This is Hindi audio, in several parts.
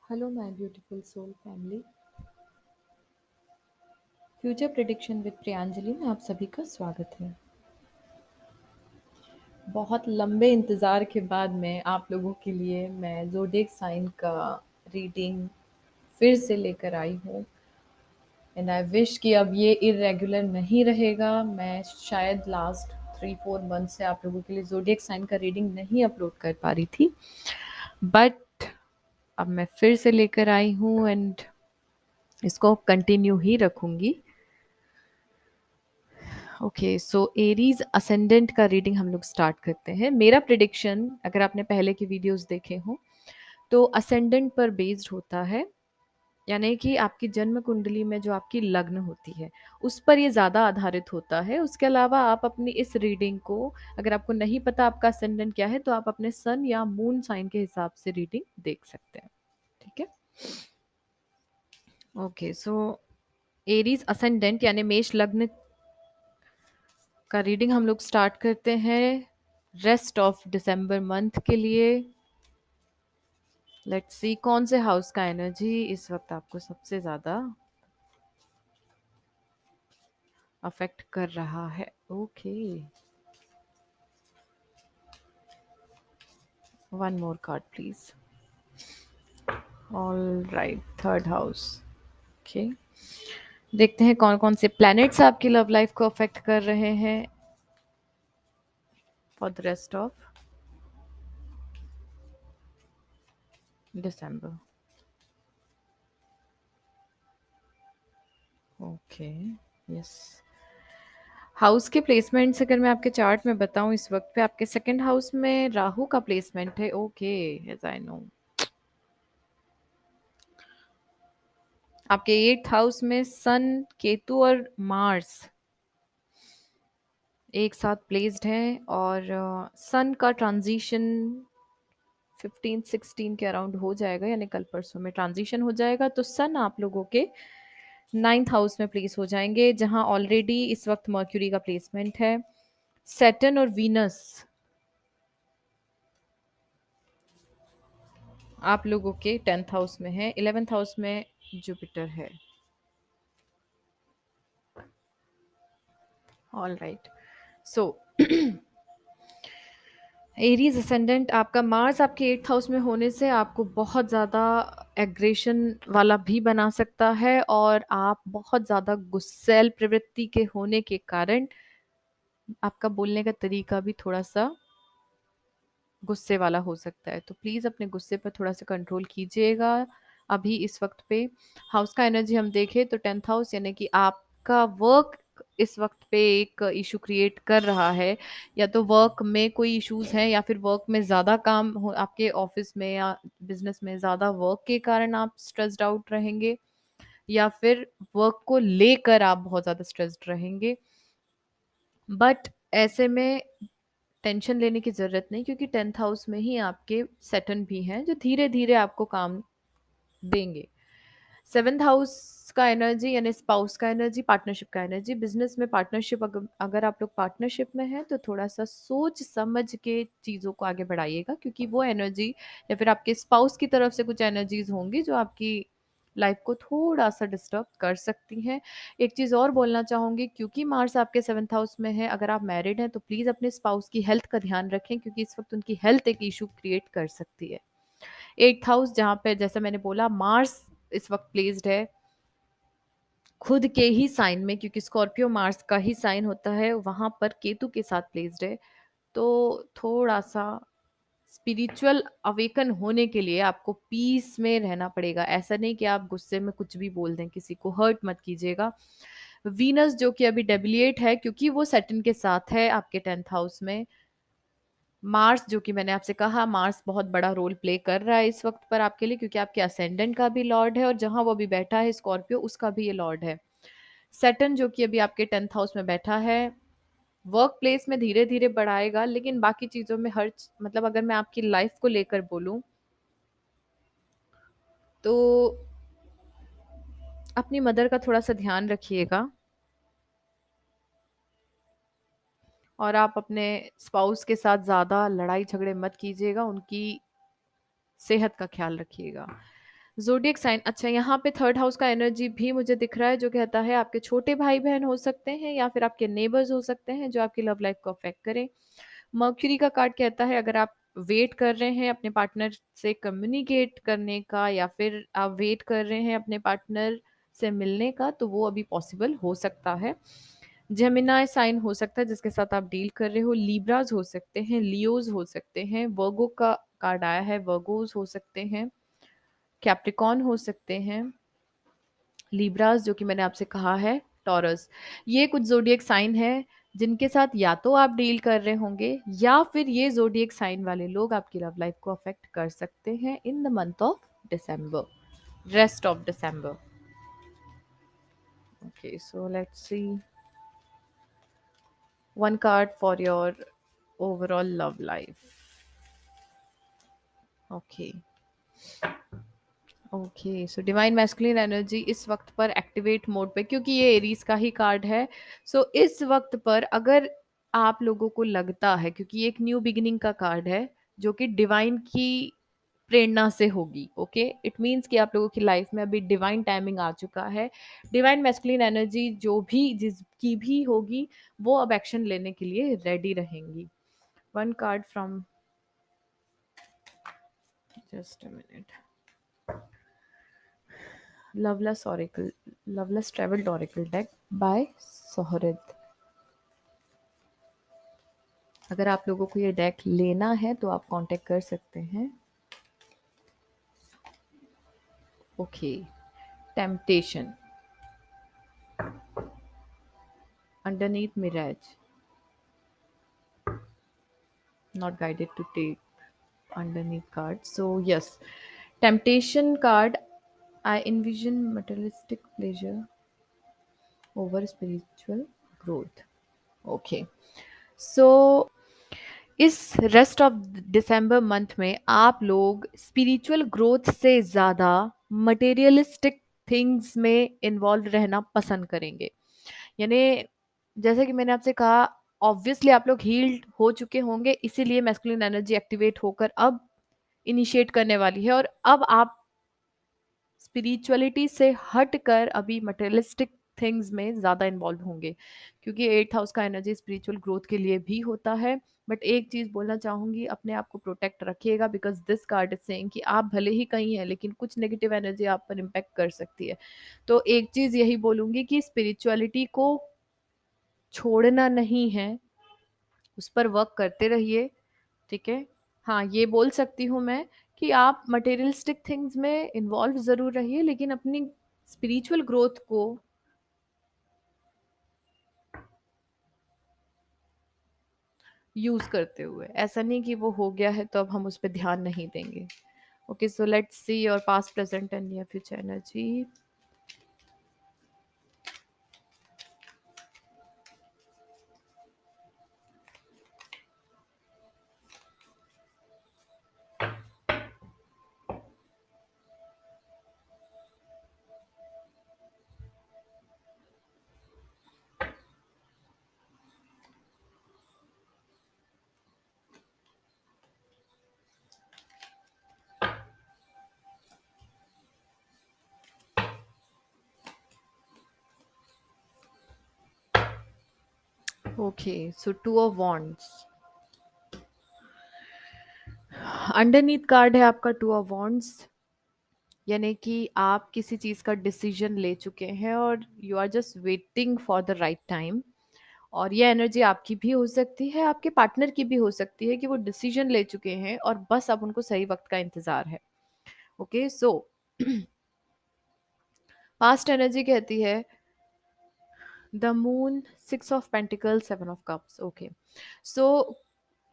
Hello my beautiful soul family. Future prediction with Priyanjali में आप सभी का स्वागत है। बहुत लंबे इंतज़ार के बाद में आप लोगों के लिए मैं ज़ोडिएक साइन का रीडिंग फिर से लेकर आई हूँ। एंड आई विश कि अब ये इरेगुलर नहीं रहेगा। मैं शायद लास्ट 3-4 मंथ से आप लोगों के लिए ज़ोडिएक साइन का रीडिंग नहीं अपलोड कर पा रही थी, बट अब मैं फिर से लेकर आई हूँ एंड इसको कंटिन्यू ही रखूँगी। ओके, सो एरीज असेंडेंट का रीडिंग हम लोग स्टार्ट करते हैं। मेरा प्रिडिक्शन, अगर आपने पहले की वीडियोस देखे हो, तो असेंडेंट पर बेस्ड होता है, यानी कि आपकी जन्म कुंडली में जो आपकी लग्न होती है उस पर ये ज़्यादा आधारित होता है। उसके अलावा आप अपनी इस रीडिंग को, अगर आपको नहीं पता आपका असेंडेंट क्या है, तो आप अपने सन या मून साइन के हिसाब से रीडिंग देख सकते हैं। ठीक है, ओके। सो एरीज असेंडेंट यानी मेष लग्न का रीडिंग हम लोग स्टार्ट करते हैं रेस्ट ऑफ दिसंबर मंथ के लिए। लेट्स सी कौन से हाउस का एनर्जी इस वक्त आपको सबसे ज़्यादा अफेक्ट कर रहा है। Okay, one more card please. All right, third house. Okay, देखते हैं कौन कौन से प्लैनेट्स आपकी लव लाइफ को अफेक्ट कर रहे हैं for the rest of December. Okay, yes. House के प्लेसमेंट्स अगर मैं आपके चार्ट में बताऊं, इस वक्त पे आपके सेकंड हाउस में राहु का प्लेसमेंट है। Okay, as I know. आपके एट्थ हाउस में सन, केतु और मार्स एक साथ प्लेस्ड हैं, और सन का ट्रांजिशन 15-16 के अराउंड हो जाएगा, यानी कल परसों में ट्रांजिशन हो जाएगा। तो सन आप लोगों के नाइन्थ हाउस में प्लेस हो जाएंगे, जहां ऑलरेडी इस वक्त मर्क्यूरी का प्लेसमेंट है। सैटर्न और वीनस आप लोगों के 10th हाउस में है, 11th हाउस में जुपिटर है। ऑल राइट, सो एरीज असेंडेंट आपका मार्स आपके 8th हाउस में होने से आपको बहुत ज़्यादा एग्रेशन वाला भी बना सकता है, और आप बहुत ज़्यादा गुस्सैल प्रवृत्ति के होने के कारण आपका बोलने का तरीका भी थोड़ा सा गुस्से वाला हो सकता है। तो प्लीज़ अपने गुस्से पर थोड़ा सा कंट्रोल कीजिएगा अभी इस वक्त पे। हाउस का एनर्जी हम देखें तो 10th हाउस, यानी कि आपका वर्क इस वक्त पे एक इशू क्रिएट कर रहा है। या तो वर्क में कोई इश्यूज हैं, या फिर वर्क में ज़्यादा काम हो आपके ऑफिस में या बिजनेस में, ज़्यादा वर्क के कारण आप स्ट्रेस्ड आउट रहेंगे, या फिर वर्क को लेकर आप बहुत ज़्यादा स्ट्रेस्ड रहेंगे। बट ऐसे में टेंशन लेने की ज़रूरत नहीं, क्योंकि 10th हाउस में ही आपके सैटर्न भी हैं जो धीरे धीरे आपको काम देंगे। 7th हाउस का एनर्जी यानी स्पाउस का एनर्जी, पार्टनरशिप का एनर्जी। बिजनेस में पार्टनरशिप, अगर आप लोग पार्टनरशिप में हैं तो थोड़ा सा सोच समझ के चीज़ों को आगे बढ़ाइएगा, क्योंकि वो एनर्जी या फिर आपके स्पाउस की तरफ से कुछ एनर्जीज होंगी जो आपकी लाइफ को थोड़ा सा डिस्टर्ब कर सकती हैं। एक चीज़ और बोलना चाहूँगी, क्योंकि मार्स आपके 7th हाउस में है, अगर आप मैरिड हैं तो प्लीज़ अपने स्पाउस की हेल्थ का ध्यान रखें, क्योंकि इस वक्त उनकी हेल्थ एक इशू क्रिएट कर सकती है। 8th हाउस, जहाँ पे जैसा मैंने बोला मार्स इस वक्त प्लेस्ड है खुद के ही साइन में, क्योंकि स्कॉर्पियो मार्स का ही साइन होता है, वहां पर केतु के साथ प्लेस्ड है। तो थोड़ा सा स्पिरिचुअल अवेकन होने के लिए आपको पीस में रहना पड़ेगा। ऐसा नहीं कि आप गुस्से में कुछ भी बोल दें, किसी को हर्ट मत कीजिएगा। वीनस जो कि अभी डेबिलिएट है, क्योंकि वो सैटर्न के साथ है आपके 10th हाउस में। मार्स, जो कि मैंने आपसे कहा, मार्स बहुत बड़ा रोल प्ले कर रहा है इस वक्त पर आपके लिए, क्योंकि आपके असेंडेंट का भी लॉर्ड है, और जहां वो अभी बैठा है स्कॉर्पियो, उसका भी ये लॉर्ड है। सैटर्न जो कि अभी आपके 10th हाउस में बैठा है, वर्क प्लेस में धीरे धीरे बढ़ाएगा, लेकिन बाकी चीज़ों में मतलब अगर मैं आपकी लाइफ को लेकर बोलूं तो अपनी मदर का थोड़ा सा ध्यान रखिएगा, और आप अपने स्पाउस के साथ ज़्यादा लड़ाई झगड़े मत कीजिएगा, उनकी सेहत का ख्याल रखिएगा। ज़ोडिएक साइन, अच्छा यहाँ पे थर्ड हाउस का एनर्जी भी मुझे दिख रहा है जो कहता है आपके छोटे भाई-बहन हो सकते हैं या फिर आपके नेबर्स हो सकते हैं जो आपकी लव लाइफ को अफ़ेक्ट करें। मर्क्यूरी का कार्ड कहता है अगर आप वेट कर रहे हैं अपने पार्टनर से कम्युनिकेट करने का या फिर आप वेट कर रहे हैं अपने पार्टनर से मिलने का, तो वो अभी पॉसिबल हो सकता है। जेमिनी साइन हो सकता है जिसके साथ आप डील कर रहे हो, लिब्रास हो सकते हैं, लियोज़ हो सकते हैं, वर्गो का कार्ड आया है, वर्गोज़ हो सकते हैं, कैप्रिकॉर्न हो सकते हैं, लिब्रास जो कि मैंने आपसे कहा है, टॉरस। ये कुछ ज़ोडिएक साइन है जिनके साथ या तो आप डील कर रहे होंगे या फिर ये ज़ोडिएक साइन वाले लोग आपकी लव लाइफ को अफेक्ट कर सकते हैं in the month of December, rest of December. Okay, so let's see one card for your overall love life. Okay. Okay, so divine masculine energy इस वक्त पर एक्टिवेट मोड पे, क्योंकि ये एरीज का ही कार्ड है। सो इस वक्त पर अगर आप लोगों को लगता है, क्योंकि ये एक न्यू बिगिनिंग का कार्ड है जो कि डिवाइन की प्रेरणा से होगी, ओके, इट मीन्स कि आप लोगों की लाइफ में अभी डिवाइन टाइमिंग आ चुका है। डिवाइन मैस्कुलिन एनर्जी जो भी जिसकी भी होगी वो अब एक्शन लेने के लिए रेडी रहेंगी। One card from, just a minute, Loveless Oracle, Loveless Traveled Oracle deck by सोहरद। अगर आप लोगों को ये डेक लेना है तो आप कांटेक्ट कर सकते हैं। Okay, temptation, underneath mirage, not guided to take underneath card. So yes, temptation card, I envision materialistic pleasure over spiritual growth. Okay, so इस रेस्ट ऑफ दिसंबर मंथ में आप लोग स्पिरिचुअल ग्रोथ से ज़्यादा मटेरियलिस्टिक थिंग्स में इन्वॉल्व रहना पसंद करेंगे। यानी जैसे कि मैंने आपसे कहा, ऑब्वियसली आप लोग हील्ड हो चुके होंगे, इसीलिए मैस्कुलिन एनर्जी एक्टिवेट होकर अब इनिशिएट करने वाली है और अब आप स्पिरिचुअलिटी से हटकर अभी मटेरियलिस्टिक थिंग्स में ज़्यादा इन्वॉल्व होंगे, क्योंकि एट्थ हाउस का एनर्जी स्पिरिचुअल ग्रोथ के लिए भी होता है। बट एक चीज़ बोलना चाहूँगी, अपने आप को प्रोटेक्ट रखिएगा, because this card is saying कि आप भले ही कहीं हैं लेकिन कुछ नेगेटिव एनर्जी आप पर इम्पेक्ट कर सकती है। तो एक चीज़ यही बोलूँगी कि स्पिरिचुअलिटी को छोड़ना नहीं है, उस पर वर्क करते रहिए, ठीक है। हाँ, ये बोल सकती हूँ मैं कि आप मटेरियलिस्टिक थिंग्स में इन्वॉल्व ज़रूर रहिए लेकिन अपनी स्पिरिचुअल ग्रोथ को यूज़ करते हुए, ऐसा नहीं कि वो हो गया है तो अब हम उस पे ध्यान नहीं देंगे। Okay, so let's see your past, present and near future energy. Okay, so two of wands, underneath card है आपका टू ऑफ वॉन्ड्स, यानी कि आप किसी चीज़ का डिसीजन ले चुके हैं और you are just waiting for the right time. और ये एनर्जी आपकी भी हो सकती है, आपके पार्टनर की भी हो सकती है कि वो डिसीजन ले चुके हैं और बस अब उनको सही वक्त का इंतज़ार है। ओके, सो पास्ट एनर्जी कहती है the moon, six of pentacle, seven of cups. Okay, so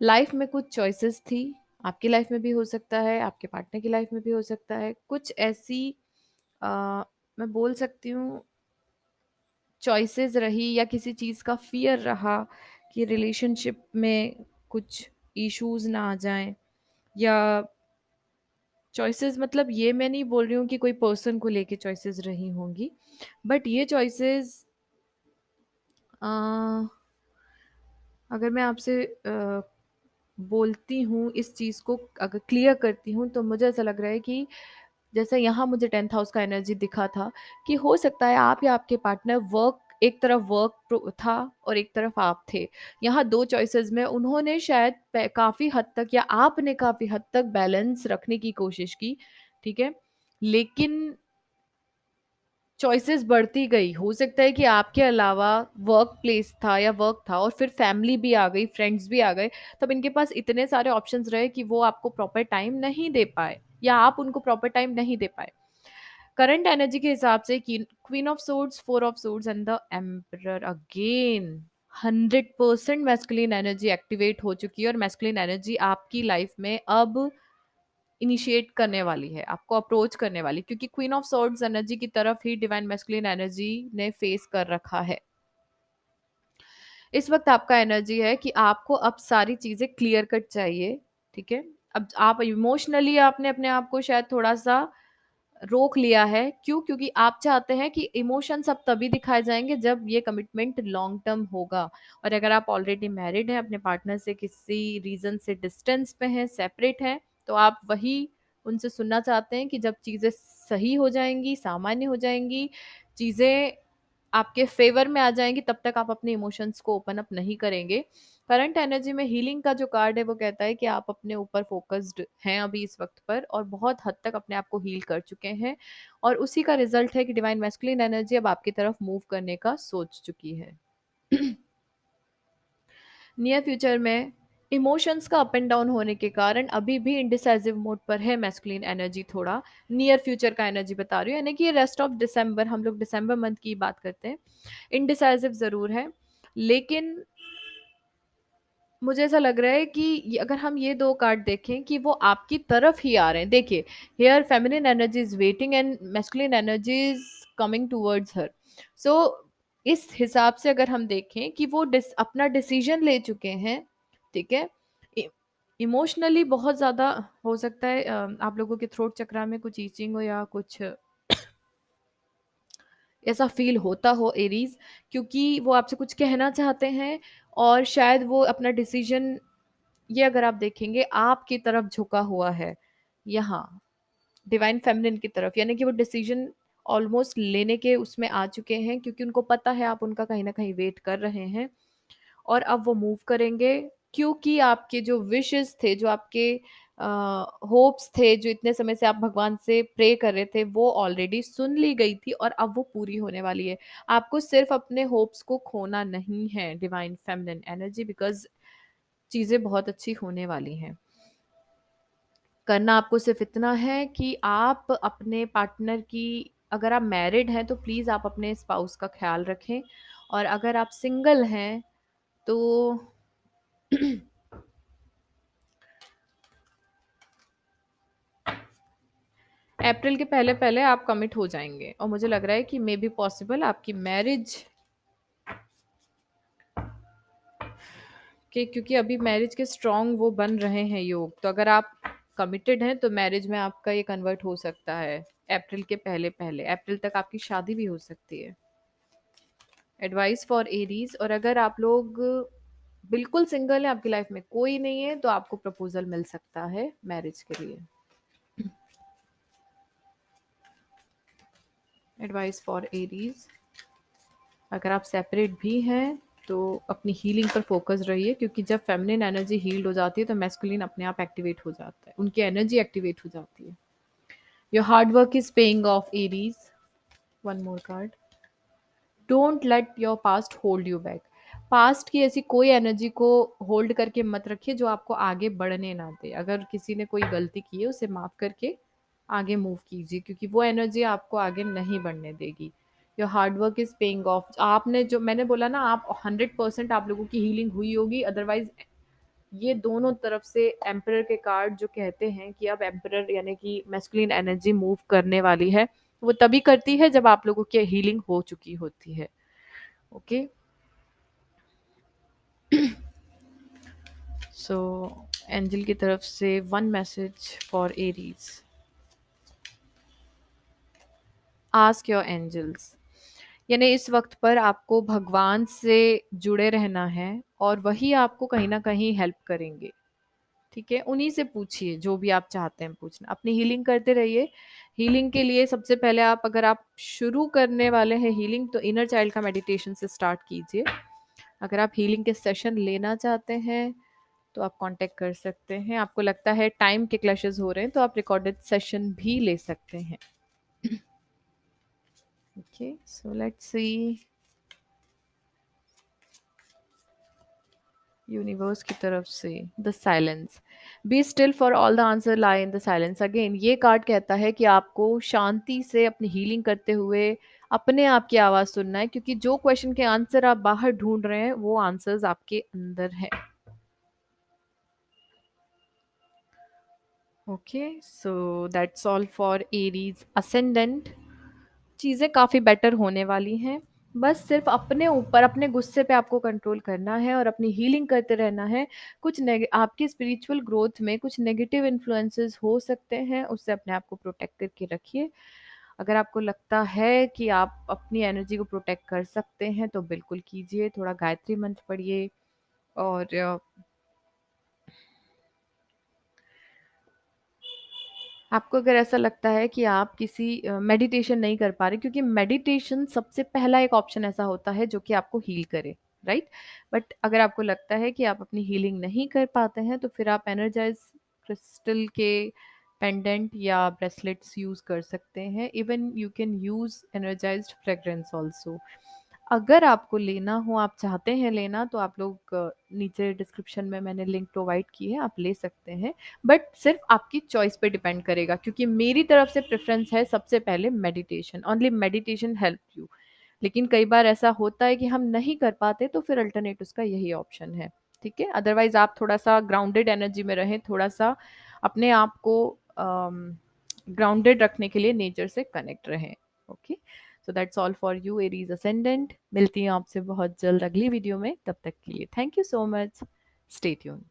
life में कुछ चॉइसेस थी, आपकी लाइफ में भी हो सकता है, आपके पार्टनर की लाइफ में भी हो सकता है, कुछ ऐसी मैं बोल सकती हूँ चॉइसेस रही या किसी चीज़ का फियर रहा कि रिलेशनशिप में कुछ इश्यूज ना आ जाएं, या चॉइसेस मतलब ये मैं नहीं बोल रही हूँ कि कोई पर्सन को लेके चॉइसेस रही होंगी, बट ये चॉइसेस अगर मैं आपसे बोलती हूँ इस चीज़ को, अगर क्लियर करती हूँ तो मुझे ऐसा लग रहा है कि जैसे यहाँ मुझे 10th हाउस का एनर्जी दिखा था कि हो सकता है आप या आपके पार्टनर वर्क, एक तरफ वर्क था और एक तरफ आप थे। यहाँ 2 चॉइसेस में उन्होंने शायद काफ़ी हद तक या आपने काफ़ी हद तक बैलेंस रखने की कोशिश की, ठीक है? लेकिन चॉइसेस बढ़ती गई। हो सकता है कि आपके अलावा वर्क प्लेस था या वर्क था और फिर फैमिली भी आ गई, फ्रेंड्स भी आ गए, तब इनके पास इतने सारे ऑप्शंस रहे कि वो आपको प्रॉपर टाइम नहीं दे पाए या आप उनको प्रॉपर टाइम नहीं दे पाए। करंट एनर्जी के हिसाब से queen of swords, four of swords and the emperor again 100% masculine energy activate हो चुकी है और मैस्कुलिन एनर्जी आपकी लाइफ में अब इनिशिएट करने वाली है, आपको अप्रोच करने वाली, क्योंकि क्वीन ऑफ सॉर्ड्स एनर्जी की तरफ ही डिवाइन मैस्कुलिन एनर्जी ने फेस कर रखा है। इस वक्त आपका एनर्जी है कि आपको अब सारी चीजें क्लियर कट चाहिए, ठीक है? अब आप इमोशनली आपने अपने आप को शायद थोड़ा सा रोक लिया है। क्यों? क्योंकि आप चाहते हैं कि इमोशंस अब तभी दिखाए जाएंगे जब ये कमिटमेंट लॉन्ग टर्म होगा। और अगर आप ऑलरेडी मैरिड हैं, अपने पार्टनर से किसी रीजन से डिस्टेंस पे हैं, सेपरेट हैं, तो आप वही उनसे सुनना चाहते हैं कि जब चीज़ें सही हो जाएंगी, सामान्य हो जाएंगी, चीज़ें आपके फेवर में आ जाएंगी, तब तक आप अपने इमोशंस को ओपन अप नहीं करेंगे। करंट एनर्जी में हीलिंग का जो कार्ड है वो कहता है कि आप अपने ऊपर फोकस्ड हैं अभी इस वक्त पर और बहुत हद तक अपने आप को हील कर चुके हैं, और उसी का रिजल्ट है कि डिवाइन मैस्कुलिन एनर्जी अब आपकी तरफ मूव करने का सोच चुकी है। नियर फ्यूचर में इमोशंस का अप एंड डाउन होने के कारण अभी भी इंडिसाइसिव मोड पर है मैस्कुलिन एनर्जी। थोड़ा नियर फ्यूचर का एनर्जी बता रही हूँ, यानी कि रेस्ट ऑफ दिसंबर, हम लोग दिसंबर मंथ की बात करते हैं, इंडिसाइसिव ज़रूर है। लेकिन मुझे ऐसा लग रहा है कि अगर हम ये दो कार्ड देखें कि वो आपकी तरफ ही आ रहे हैं। देखिए, here feminine energy is waiting and masculine energy is coming towards her. So इस हिसाब से अगर हम देखें कि वो अपना डिसीजन ले चुके हैं, ठीक है? इमोशनली बहुत ज़्यादा हो सकता है आप लोगों के थ्रोट चक्रा में कुछ ईचिंग हो या कुछ ऐसा फील होता हो एरीज, क्योंकि वो आपसे कुछ कहना चाहते हैं और शायद वो अपना डिसीजन, ये अगर आप देखेंगे, आपकी तरफ झुका हुआ है यहाँ, डिवाइन फेमिनिन की तरफ, यानी कि वो डिसीजन ऑलमोस्ट लेने के उसमें आ चुके हैं, क्योंकि उनको पता है आप उनका कहीं ना कहीं वेट कर रहे हैं और अब वो मूव करेंगे। क्योंकि आपके जो विशेस थे, जो आपके होप्स थे, जो इतने समय से आप भगवान से प्रे कर रहे थे, वो ऑलरेडी सुन ली गई थी और अब वो पूरी होने वाली है। आपको सिर्फ अपने होप्स को खोना नहीं है डिवाइन फेमिनिन एनर्जी, बिकॉज चीज़ें बहुत अच्छी होने वाली हैं। करना आपको सिर्फ इतना है कि आप अपने पार्टनर की, अगर आप मैरिड हैं तो प्लीज़ आप अपने स्पाउस का ख्याल रखें, और अगर आप सिंगल हैं तो अप्रैल के पहले पहले आप कमिट हो जाएंगे, और मुझे लग रहा है कि मे बी पॉसिबल आपकी मैरिज के, क्योंकि अभी मैरिज के स्ट्रॉन्ग वो बन रहे हैं योग, तो अगर आप कमिटेड हैं तो मैरिज में आपका ये कन्वर्ट हो सकता है अप्रैल के पहले पहले। अप्रैल तक आपकी शादी भी हो सकती है। Advice for Aries. और अगर आप लोग बिल्कुल सिंगल हैं, आपकी लाइफ में कोई नहीं है, तो आपको प्रपोजल मिल सकता है मैरिज के लिए। Advice for Aries. अगर आप सेपरेट भी हैं तो अपनी हीलिंग पर फोकस रहिए, क्योंकि जब फेमिनिन एनर्जी हील्ड हो जाती है तो मैस्कुलिन अपने आप एक्टिवेट हो जाता है, उनकी एनर्जी एक्टिवेट हो जाती है। Your hard work is paying off Aries. One more card. Don't let your past hold you back. Past की ऐसी कोई एनर्जी को होल्ड करके मत रखिए जो आपको आगे बढ़ने ना दे। अगर किसी ने कोई गलती की है उसे माफ करके आगे मूव कीजिए, क्योंकि वो एनर्जी आपको आगे नहीं बढ़ने देगी। Your hard work is paying off. आपने जो मैंने बोला ना, आप 100% आप लोगों की हीलिंग हुई होगी, अदरवाइज ये दोनों तरफ से एम्परर के कार्ड जो कहते हैं कि अब एम्परर यानी कि मैस्कुलिन एनर्जी मूव करने वाली है, वो तभी करती है जब आप लोगों की हीलिंग हो चुकी होती है। ओके, सो एंजल की तरफ से one message for Aries. Ask your angels, यानी इस वक्त पर आपको भगवान से जुड़े रहना है और वही आपको कहीं ना कहीं हेल्प करेंगे, ठीक है, उन्हीं से पूछिए जो भी आप चाहते हैं पूछना, अपनी हीलिंग करते रहिए। हीलिंग के लिए सबसे पहले आप, अगर आप शुरू करने वाले हैं हीलिंग, तो इनर चाइल्ड का मेडिटेशन से स्टार्ट कीजिए। अगर आप हीलिंग के सेशन लेना चाहते हैं तो आप कांटेक्ट कर सकते हैं। आपको लगता है टाइम के क्लैशेस हो रहे हैं तो आप रिकॉर्डेड सेशन भी ले सकते हैं। Okay, so let's see. Universe की तरफ से the silence, be still for all the answer lie in the silence. Again ये कार्ड कहता है कि आपको शांति से अपनी हीलिंग करते हुए अपने आप की आवाज़ सुनना है, क्योंकि जो क्वेश्चन के आंसर आप बाहर ढूंढ रहे हैं वो आंसर्स आपके अंदर है। Okay, so that's all for Aries ascendant. चीज़ें काफ़ी बेटर होने वाली हैं। बस सिर्फ अपने ऊपर, अपने गुस्से पे आपको कंट्रोल करना है और अपनी हीलिंग करते रहना है। कुछ आपकी स्पिरिचुअल ग्रोथ में कुछ नेगेटिव इन्फ्लुएंसेस हो सकते हैं, उससे अपने आप को प्रोटेक्ट करके रखिए। अगर आपको लगता है कि आप अपनी एनर्जी को प्रोटेक्ट कर सकते हैं तो बिल्कुल कीजिए। थोड़ा गायत्री मंत्र पढ़िए। और आपको अगर ऐसा लगता है कि आप किसी मेडिटेशन नहीं कर पा रहे, क्योंकि मेडिटेशन सबसे पहला एक ऑप्शन ऐसा होता है जो कि आपको हील करे, राइट। बट अगर आपको लगता है कि आप अपनी हीलिंग नहीं कर पाते हैं तो फिर आप एनर्जाइज क्रिस्टल के पेंडेंट या ब्रेसलेट्स यूज कर सकते हैं। Even you can use energised fragrance also. अगर आपको लेना हो, आप चाहते हैं लेना, तो आप लोग नीचे डिस्क्रिप्शन में मैंने लिंक प्रोवाइड की है, आप ले सकते हैं। बट सिर्फ आपकी चॉइस पे डिपेंड करेगा, क्योंकि मेरी तरफ से प्रेफरेंस है सबसे पहले meditation, only meditation help you. लेकिन कई बार ऐसा होता है कि हम नहीं कर पाते, तो फिर अल्टरनेट उसका यही ऑप्शन है। ठीक है, अदरवाइज आप थोड़ा सा ग्राउंडेड एनर्जी में रहें, थोड़ा सा अपने आप को ग्राउंडेड रखने के लिए नेचर से कनेक्ट रहें। Okay, so that's all for you Aries ascendant. मिलती हूँ आपसे बहुत जल्द अगली वीडियो में, तब तक के लिए thank you so much, stay tune.